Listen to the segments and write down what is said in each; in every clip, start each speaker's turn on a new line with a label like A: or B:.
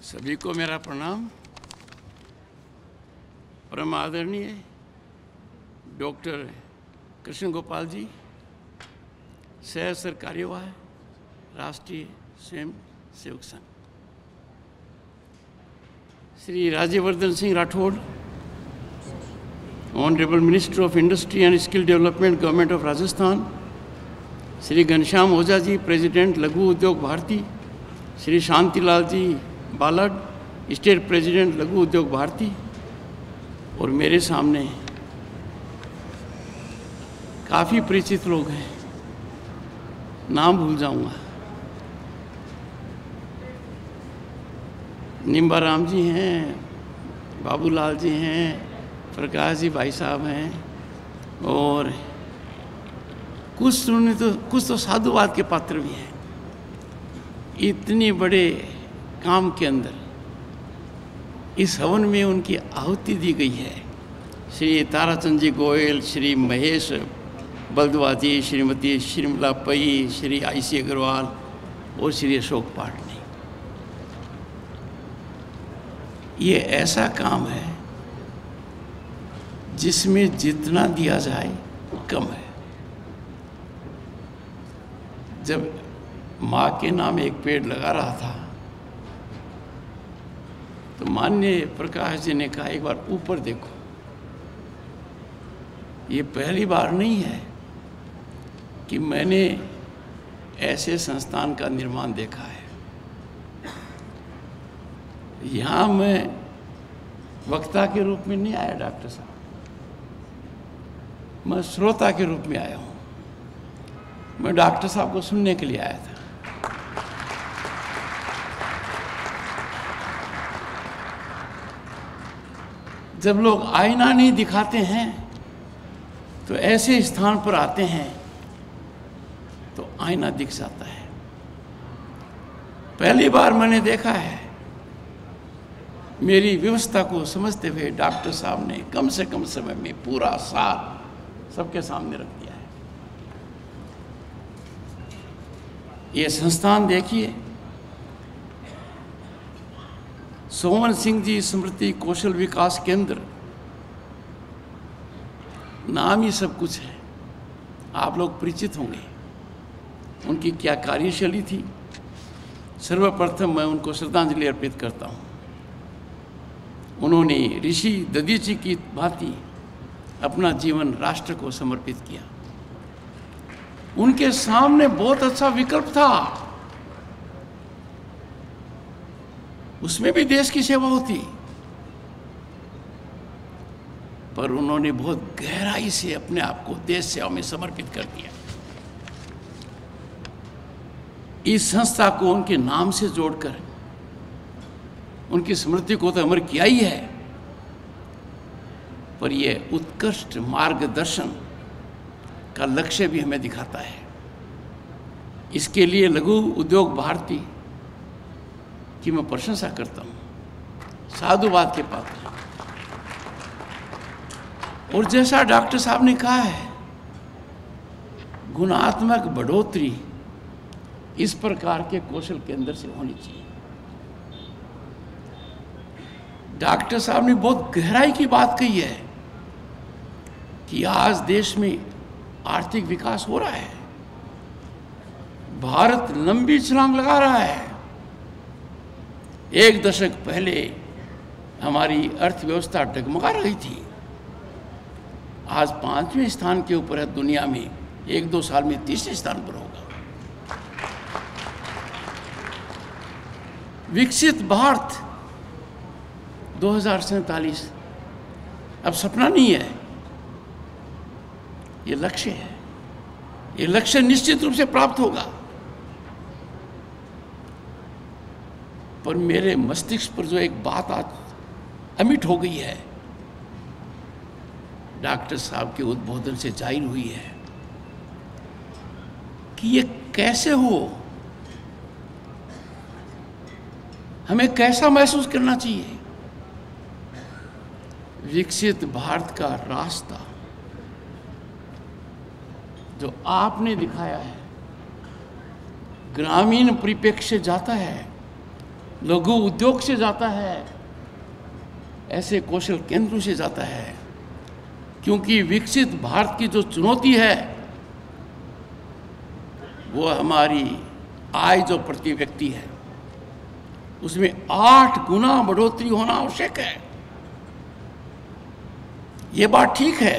A: सभी को मेरा प्रणाम। परम आदरणीय डॉक्टर कृष्ण गोपाल जी, सह सरकार्यवाह राष्ट्रीय Swayam Sevak Sangh, Shri Rajyavardhan Singh Rathore, honourable minister of industry and skill development, government of Rajasthan, Shri Ghanshyam Ojha ji, president Laghu Udyog Bharati, Shri Shantilal ji Balad, state president Laghu Udyog Bharti, और मेरे सामने काफ़ी परिचित लोग हैं, नाम भूल जाऊंगा। निम्बाराम जी हैं, बाबूलाल जी हैं, प्रकाश जी भाई साहब हैं, और कुछ तो साधुवाद के पात्र भी हैं। इतने बड़े काम के अंदर इस हवन में उनकी आहुति दी गई है। श्री ताराचंद जी गोयल, श्री महेश बल्दवाजी, श्रीमती श्रीमला पई, श्री आईसी अग्रवाल और श्री अशोक पाटनी। ये ऐसा काम है जिसमें जितना दिया जाए कम है। जब माँ के नाम एक पेड़ लगा रहा था तो माननीय प्रकाश जी ने कहा, एक बार ऊपर देखो। ये पहली बार नहीं है कि मैंने ऐसे संस्थान का निर्माण देखा है। यहाँ मैं वक्ता के रूप में नहीं आया डॉक्टर साहब, मैं श्रोता के रूप में आया हूँ। मैं डॉक्टर साहब को सुनने के लिए आया था। जब लोग आईना नहीं दिखाते हैं तो ऐसे स्थान पर आते हैं तो आईना दिख जाता है। पहली बार मैंने देखा है, मेरी व्यवस्था को समझते हुए डॉक्टर साहब ने कम से कम समय में पूरा साल सबके सामने रख दिया है। ये संस्थान देखिए, सोमन सिंह जी स्मृति कौशल विकास केंद्र, नाम ही सब कुछ है। आप लोग परिचित होंगे उनकी क्या कार्यशैली थी। सर्वप्रथम मैं उनको श्रद्धांजलि अर्पित करता हूँ। उन्होंने ऋषि दधीची की भांति अपना जीवन राष्ट्र को समर्पित किया। उनके सामने बहुत अच्छा विकल्प था, उसमें भी देश की सेवा होती, पर उन्होंने बहुत गहराई से अपने आप को देश सेवा में समर्पित कर दिया। इस संस्था को उनके नाम से जोड़कर उनकी स्मृति को तो अमर किया ही है, पर यह उत्कृष्ट मार्गदर्शन का लक्ष्य भी हमें दिखाता है। इसके लिए लघु उद्योग भारती की मैं प्रशंसा करता हूँ, साधुवाद के पात्र। और जैसा डॉक्टर साहब ने कहा है, गुणात्मक बढ़ोतरी इस प्रकार के कौशल के अंदर से होनी चाहिए। डॉक्टर साहब ने बहुत गहराई की बात कही है कि आज देश में आर्थिक विकास हो रहा है, भारत लंबी छलांग लगा रहा है। एक दशक पहले हमारी अर्थव्यवस्था डगमगा रही थी, आज 5वें स्थान के ऊपर है दुनिया में, 1-2 साल में 3रे स्थान पर होगा। विकसित भारत 2047 अब सपना नहीं है, ये लक्ष्य है। ये लक्ष्य निश्चित रूप से प्राप्त होगा, पर मेरे मस्तिष्क पर जो एक बात आज अमिट हो गई है, डॉक्टर साहब के उद्बोधन से जाहिर हुई है कि ये कैसे हो, हमें कैसा महसूस करना चाहिए। विकसित भारत का रास्ता जो आपने दिखाया है, ग्रामीण परिप्रेक्ष्य जाता है, लघु उद्योग से जाता है, ऐसे कौशल केंद्रों से जाता है, क्योंकि विकसित भारत की जो चुनौती है वो हमारी आय जो प्रति व्यक्ति है उसमें 8 गुना बढ़ोतरी होना आवश्यक है। ये बात ठीक है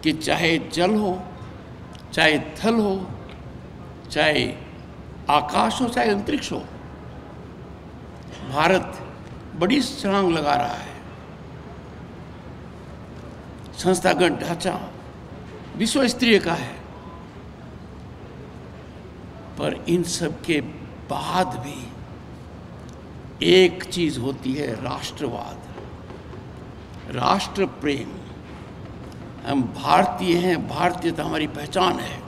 A: कि चाहे जल हो, चाहे थल हो, चाहे आकाश हो, चाहे अंतरिक्ष हो, भारत बड़ी छलांग लगा रहा है। संस्थागत ढांचा विश्व स्तरीय का है, पर इन सब के बाद भी एक चीज होती है, राष्ट्रवाद, राष्ट्र प्रेम। हम भारतीय हैं, भारतीयता हमारी पहचान है।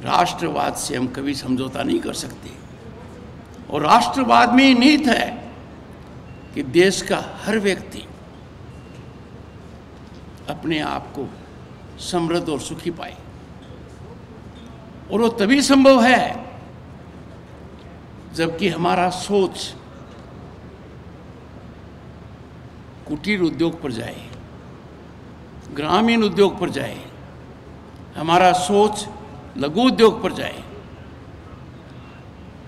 A: राष्ट्रवाद से हम कभी समझौता नहीं कर सकते। और राष्ट्रवाद में निहित है कि देश का हर व्यक्ति अपने आप को समृद्ध और सुखी पाए। और वो तभी संभव है जबकि हमारा सोच कुटीर उद्योग पर जाए, ग्रामीण उद्योग पर जाए, हमारा सोच लघु उद्योग पर जाए।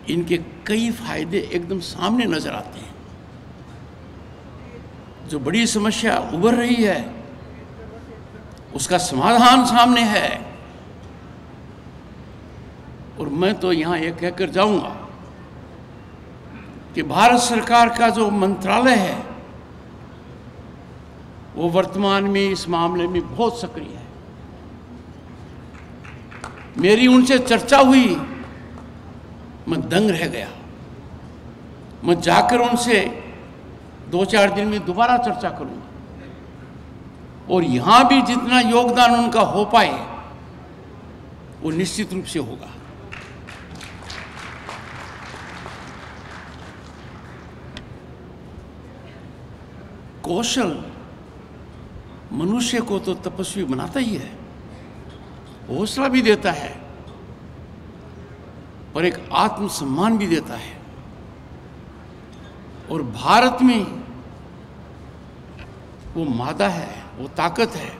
A: इनके कई फायदे एकदम सामने नजर आते हैं। जो बड़ी समस्या उभर रही है उसका समाधान सामने है। और मैं तो यहां यह कहकर जाऊंगा कि भारत सरकार का जो मंत्रालय है वो वर्तमान में इस मामले में बहुत सक्रिय है। मेरी उनसे चर्चा हुई, मैं दंग रह गया। मैं जाकर उनसे 2-4 दिन में दोबारा चर्चा करूंगा और यहां भी जितना योगदान उनका हो पाए वो निश्चित रूप से होगा। कौशल मनुष्य को तो तपस्वी बनाता ही है, हौसला भी देता है, पर एक आत्मसम्मान भी देता है। और भारत में वो मादा है, वो ताकत है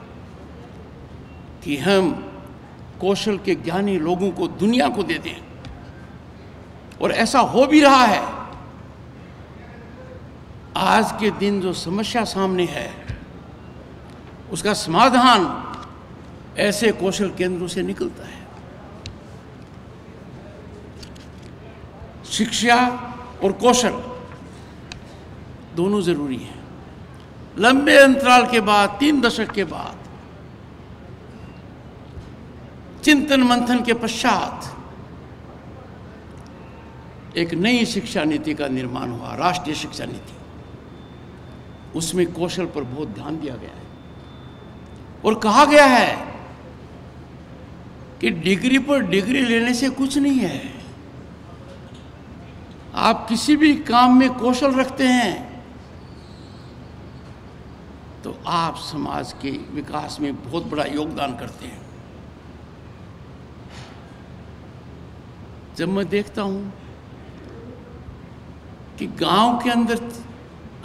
A: कि हम कौशल के ज्ञानी लोगों को दुनिया को दे दें। और ऐसा हो भी रहा है। आज के दिन जो समस्या सामने है उसका समाधान ऐसे कौशल केंद्रों से निकलता है। शिक्षा और कौशल दोनों जरूरी हैं। लंबे अंतराल के बाद, 3 दशक के बाद, चिंतन मंथन के पश्चात एक नई शिक्षा नीति का निर्माण हुआ, राष्ट्रीय शिक्षा नीति। उसमें कौशल पर बहुत ध्यान दिया गया है और कहा गया है कि डिग्री पर डिग्री लेने से कुछ नहीं है। आप किसी भी काम में कौशल रखते हैं तो आप समाज के विकास में बहुत बड़ा योगदान करते हैं। जब मैं देखता हूं कि गांव के अंदर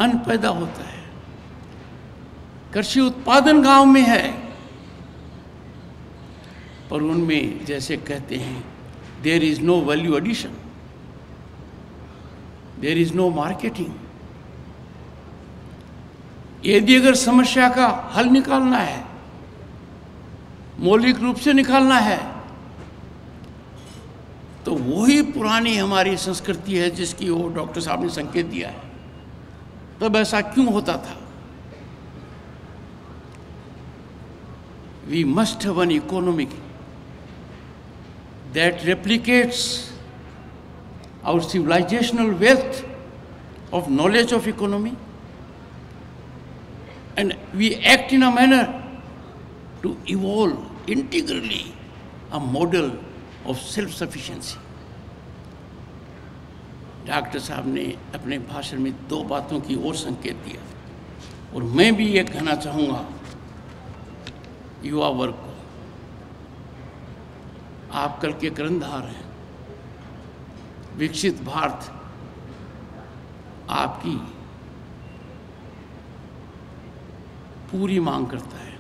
A: अन्न पैदा होता है, कृषि उत्पादन गांव में है, पर उनमें जैसे कहते हैं there is no value addition, there is no marketing. यदि अगर समस्या का हल निकालना है, मौलिक रूप से निकालना है, तो वही पुरानी हमारी संस्कृति है जिसकी वो डॉक्टर साहब ने संकेत दिया है। तब ऐसा क्यों होता था? We must have an economy that replicates our civilizational wealth of knowledge of economy, and we act in a manner to evolve integrally a model of self-sufficiency. Doctor साहब ने अपने भाषण में 2 बातों की ओर संकेत दिया और मैं भी ये कहना चाहूँगा युवा वर्ग को, आप कल के कर्णधार हैं। विकसित भारत आपकी पूरी मांग करता है।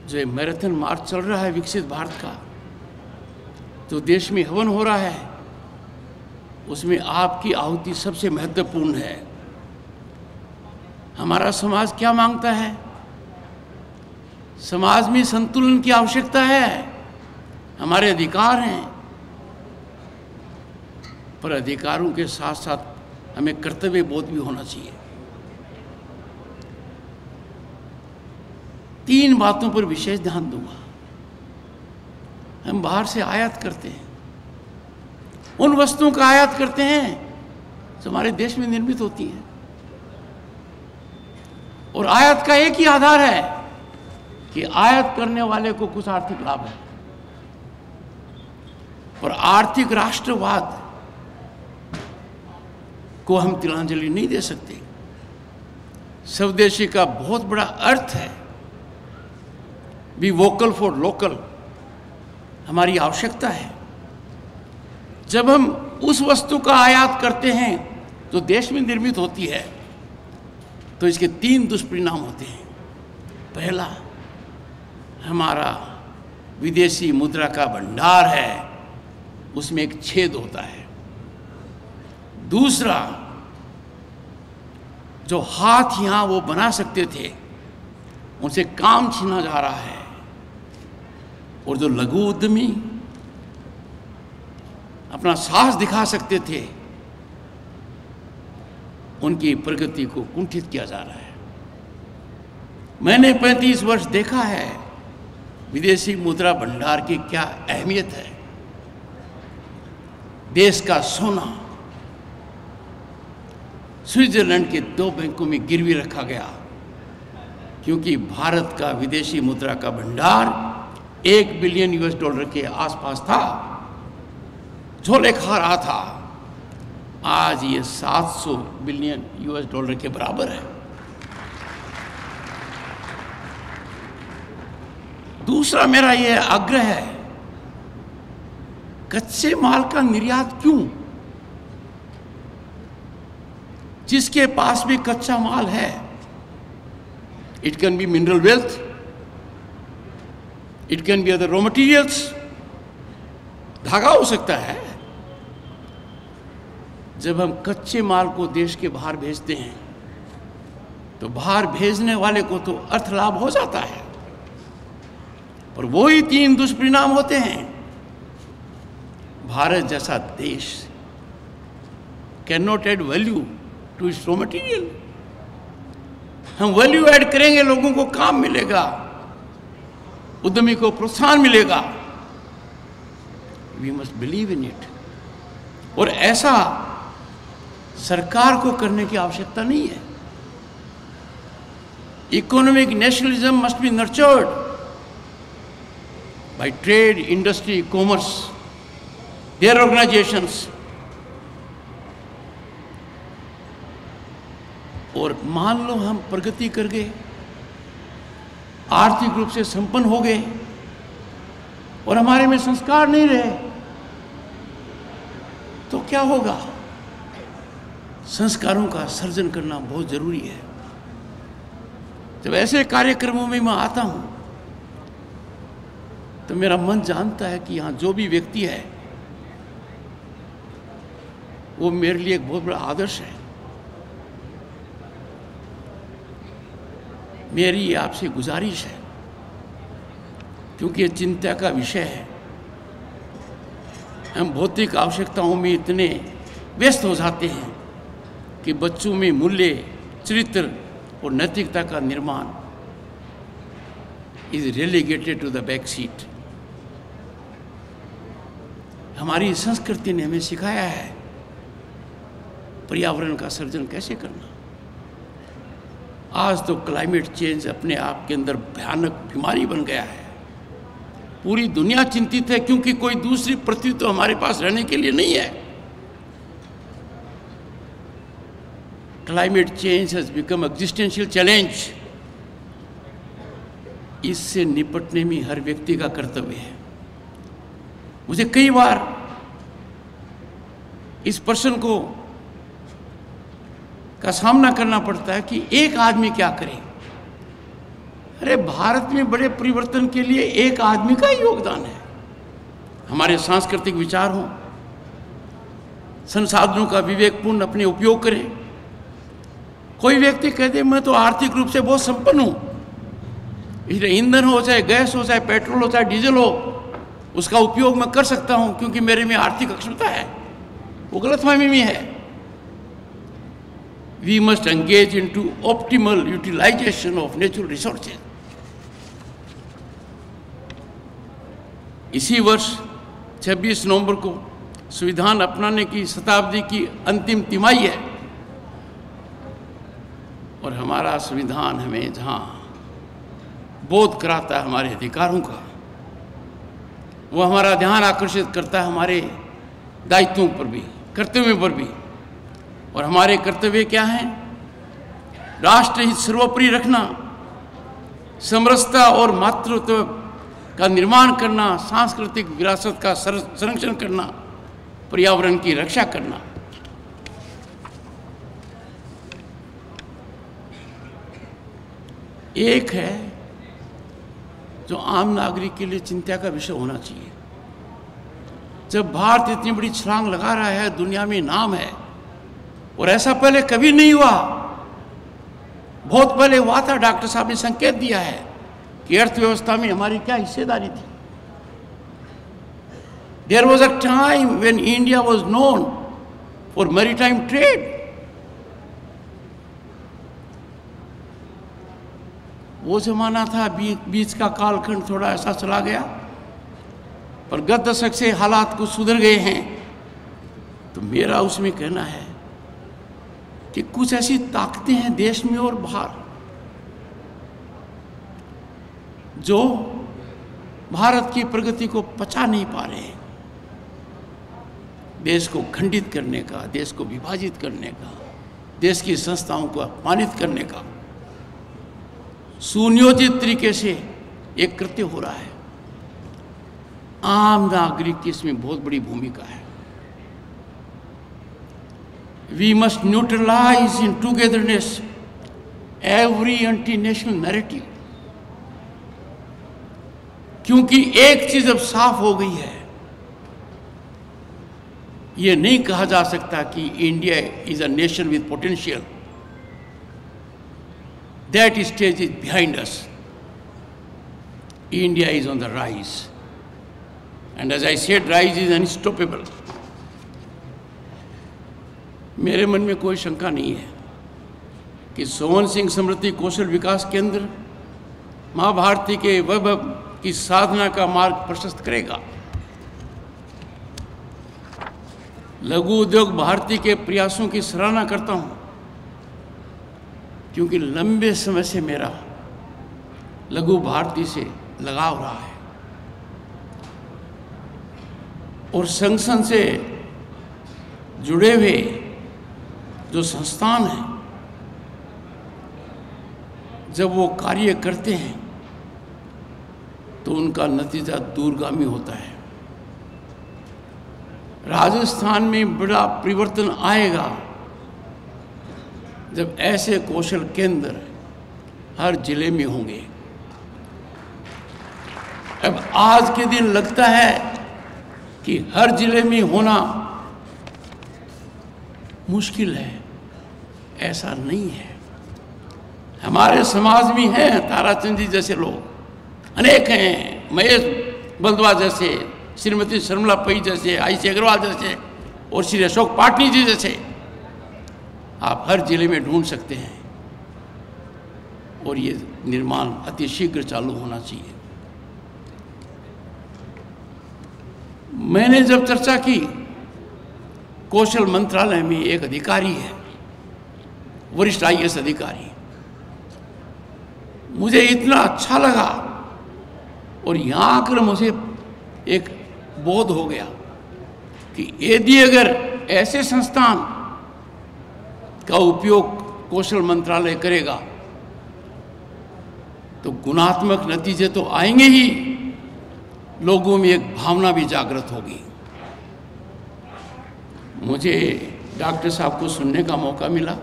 A: जो ये मैराथन मार्च चल रहा है विकसित भारत का, जो देश में हवन हो रहा है, उसमें आपकी आहुति सबसे महत्वपूर्ण है। हमारा समाज क्या मांगता है? समाज में संतुलन की आवश्यकता है, हमारे अधिकार हैं, पर अधिकारों के साथ साथ हमें कर्तव्य बोध भी होना चाहिए। 3 बातों पर विशेष ध्यान दूंगा। हम बाहर से आयात करते हैं, उन वस्तुओं का आयात करते हैं जो हमारे देश में निर्मित होती हैं, और आयात का एक ही आधार है कि आयात करने वाले को कुछ आर्थिक लाभ है। और आर्थिक राष्ट्रवाद को हम तिलांजलि नहीं दे सकते। स्वदेशी का बहुत बड़ा अर्थ है बी वोकल फॉर लोकल, हमारी आवश्यकता है। जब हम उस वस्तु का आयात करते हैं जो देश में निर्मित होती है, तो इसके 3 दुष्परिणाम होते हैं। पहला, हमारा विदेशी मुद्रा का भंडार है, उसमें एक छेद होता है। दूसरा, जो हाथ यहां वो बना सकते थे, उनसे काम छीना जा रहा है। और जो लघु उद्यमी अपना साहस दिखा सकते थे, उनकी प्रगति को कुंठित किया जा रहा है। मैंने 35 वर्ष देखा है विदेशी मुद्रा भंडार की क्या अहमियत है। देश का सोना स्विट्जरलैंड के 2 बैंकों में गिरवी रखा गया, क्योंकि भारत का विदेशी मुद्रा का भंडार $1 बिलियन के आसपास था, झोले खा रहा था। आज ये $700 बिलियन के बराबर है। दूसरा मेरा ये आग्रह है, कच्चे माल का निर्यात क्यों? जिसके पास भी कच्चा माल है, it can be mineral wealth, it can be other raw materials, धागा हो सकता है। जब हम कच्चे माल को देश के बाहर भेजते हैं, तो बाहर भेजने वाले को तो अर्थ लाभ हो जाता है, और वही 3 दुष्परिणाम होते हैं। भारत जैसा देश can not add value to its raw material. हम वैल्यू ऐड करेंगे, लोगों को काम मिलेगा, उद्यमी को प्रोत्साहन मिलेगा। We must believe in it. और ऐसा सरकार को करने की आवश्यकता नहीं है। Economic nationalism must be nurtured by trade, industry, commerce, their organisations. और मान लो हम प्रगति कर गए, आर्थिक रूप से संपन्न हो गए, और हमारे में संस्कार नहीं रहे, तो क्या होगा? संस्कारों का सर्जन करना बहुत जरूरी है। जब ऐसे कार्यक्रमों में मैं आता हूं, तो मेरा मन जानता है कि यहां जो भी व्यक्ति है, वो मेरे लिए एक बहुत बड़ा आदर्श है। मेरी आपसे गुजारिश है, क्योंकि ये चिंता का विषय है। हम भौतिक आवश्यकताओं में इतने व्यस्त हो जाते हैं कि बच्चों में मूल्य, चरित्र और नैतिकता का निर्माण is relegated to the back seat. हमारी संस्कृति ने हमें सिखाया है पर्यावरण का सर्जन कैसे करना। आज तो क्लाइमेट चेंज अपने आप के अंदर भयानक बीमारी बन गया है। पूरी दुनिया चिंतित है, क्योंकि कोई दूसरी पृथ्वी तो हमारे पास रहने के लिए नहीं है। Climate change has become existential challenge. इससे निपटने में हर व्यक्ति का कर्तव्य है। मुझे कई बार इस प्रश्न को का सामना करना पड़ता है कि एक आदमी क्या करे। अरे भारत में बड़े परिवर्तन के लिए एक आदमी का ही योगदान है। हमारे सांस्कृतिक विचार हों, संसाधनों का विवेकपूर्ण अपने उपयोग करें। कोई व्यक्ति कह दे मैं तो आर्थिक रूप से बहुत संपन्न हूं, इसलिए ईंधन हो चाहे गैस हो चाहे पेट्रोल हो चाहे डीजल हो, उसका उपयोग मैं कर सकता हूं क्योंकि मेरे में आर्थिक अक्षमता है, वो गलतफहमी में है। We must engage into optimal utilization of natural resources. इसी वर्ष 26 नवंबर को संविधान अपनाने की शताब्दी की अंतिम तिमाही है और हमारा संविधान हमें जहां बोध कराता है हमारे अधिकारों का, वो हमारा ध्यान आकर्षित करता है हमारे दायित्वों पर भी, कर्तव्यों पर भी। और हमारे कर्तव्य क्या हैं? राष्ट्रहित सर्वोपरि रखना, समरसता और मातृत्व का निर्माण करना, सांस्कृतिक विरासत का संरक्षण करना, पर्यावरण की रक्षा करना। एक है जो आम नागरिक के लिए चिंता का विषय होना चाहिए। जब भारत इतनी बड़ी छलांग लगा रहा है, दुनिया में नाम है, और ऐसा पहले कभी नहीं हुआ। बहुत पहले हुआ था, डॉक्टर साहब ने संकेत दिया है कि अर्थव्यवस्था में हमारी क्या हिस्सेदारी थी। There was a time when India was known for maritime trade. वो जमाना था, बीच का कालखंड थोड़ा ऐसा चला गया, पर गत दशक से हालात कुछ सुधर गए हैं। तो मेरा उसमें कहना है कि कुछ ऐसी ताकतें हैं देश में और बाहर जो भारत की प्रगति को पचा नहीं पा रहे हैं। देश को खंडित करने का, देश को विभाजित करने का, देश की संस्थाओं को अपमानित करने का सुनियोजित तरीके से एक कृत्य हो रहा है। आम नागरिक की इसमें बहुत बड़ी भूमिका है। We must neutralize in togetherness every anti-national narrative. क्योंकि एक चीज अब साफ हो गई है, ये नहीं कहा जा सकता कि India is a nation with potential. That stage is behind us. India is on the rise, and as I said, rise is unstoppable. मेरे मन में कोई शंका नहीं है कि सोवन सिंह स्मृति कौशल विकास केंद्र मां भारती के वैभव की साधना का मार्ग प्रशस्त करेगा। लघु उद्योग भारती के प्रयासों की सराहना करता हूं, क्योंकि लंबे समय से मेरा लघु भारती से लगाव रहा है और संगठन से जुड़े हुए जो संस्थान हैं, जब वो कार्य करते हैं तो उनका नतीजा दूरगामी होता है। राजस्थान में बड़ा परिवर्तन आएगा जब ऐसे कौशल केंद्र हर जिले में होंगे। अब आज के दिन लगता है कि हर जिले में होना मुश्किल है, ऐसा नहीं है। हमारे समाज में हैं ताराचंद जी जैसे लोग, अनेक हैं, महेश बलदवा जैसे, श्रीमती शर्मिला पई जैसे, आईसी अग्रवाल जैसे और श्री अशोक पाटनी जी जैसे आप हर जिले में ढूंढ सकते हैं, और ये निर्माण अति शीघ्र चालू होना चाहिए। मैंने जब चर्चा की, कौशल मंत्रालय में एक अधिकारी है, वरिष्ठ आईएएस अधिकारी, मुझे इतना अच्छा लगा और यहाँ आकर मुझे एक बोध हो गया कि यदि अगर ऐसे संस्थान का उपयोग कौशल मंत्रालय करेगा तो गुणात्मक नतीजे तो आएंगे ही, लोगों में एक भावना भी जागृत होगी। मुझे डॉक्टर साहब को सुनने का मौका मिला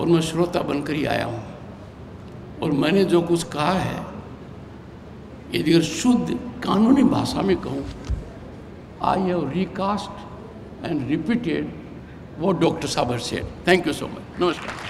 A: और मैं श्रोता बनकर ही आया हूँ। और मैंने जो कुछ कहा है, यदि अगर शुद्ध कानूनी भाषा में कहूँ, I have recast and repeated what Dr. Sabar said. Thank you so much. Namaskar.